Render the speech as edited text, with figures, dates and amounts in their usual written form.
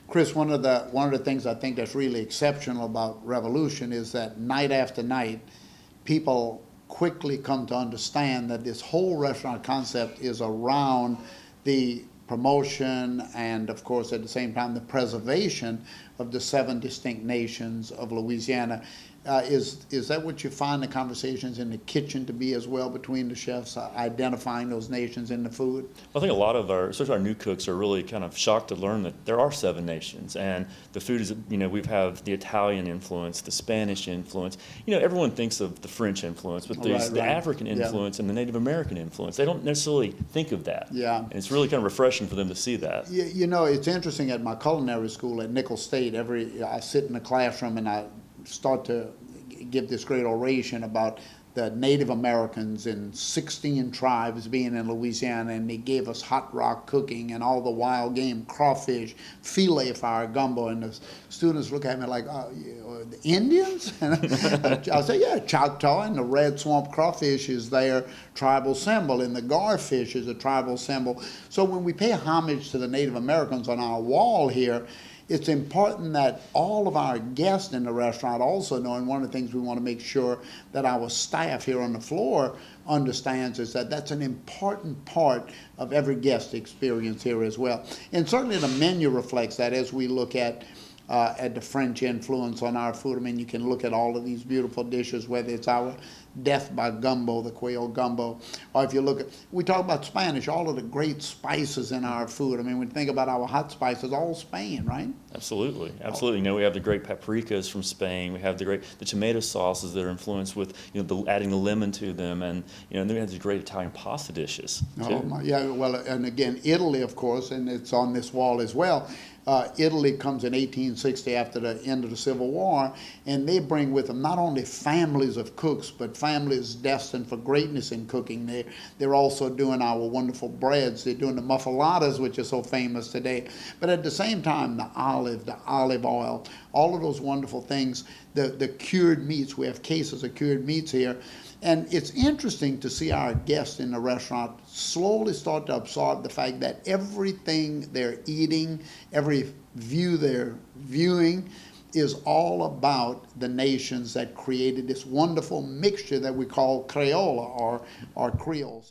Chris, one of the things I think that's really exceptional about R'evolution is that night after night, people quickly come to understand that this whole restaurant concept is around the promotion and, of course, at the same time, the preservation of the 7 distinct nations of Louisiana. Is that what you find the conversations in the kitchen to be as well between the chefs, identifying those nations in the food? I think a lot of especially our new cooks, are really kind of shocked to learn that there are 7 nations, and the food is, we have the Italian influence, the Spanish influence. Everyone thinks of the French influence, but there's the African influence and the Native American influence. They don't necessarily think of that. Yeah. And it's really kind of refreshing for them to see that. It's interesting at my culinary school at Nicholls State. I sit in the classroom and I start to give this great oration about the Native Americans and 16 tribes being in Louisiana, and they gave us hot rock cooking and all the wild game, crawfish, filet for our gumbo, and the students look at me like, the Indians? And I'll say, yeah, Choctaw, and the red swamp crawfish is their tribal symbol, and the garfish is a tribal symbol. So when we pay homage to the Native Americans on our wall here, it's important that all of our guests in the restaurant also know, and one of the things we want to make sure that our staff here on the floor understands, is that that's an important part of every guest experience here as well. And certainly the menu reflects that as we look at the French influence on our food. I mean, you can look at all of these beautiful dishes, whether it's our death by gumbo, the Creole gumbo, or if you look at, we talk about Spanish, all of the great spices in our food. I mean, when you think about our hot spices, all Spain, right? Absolutely, absolutely. We have the great paprikas from Spain. We have the tomato sauces that are influenced with, adding the lemon to them, and and then we have these great Italian pasta dishes too. Yeah, well, and again, Italy, of course, and it's on this wall as well. Italy comes in 1860 after the end of the Civil War, and they bring with them not only families of cooks, but families destined for greatness in cooking. They're also doing our wonderful breads. They're doing the muffulettas, which are so famous today. But at the same time, the olive oil, all of those wonderful things, the cured meats. We have cases of cured meats here. And it's interesting to see our guests in the restaurant slowly start to absorb the fact that everything they're eating, every view they're viewing, is all about the nations that created this wonderful mixture that we call Creole or Creole.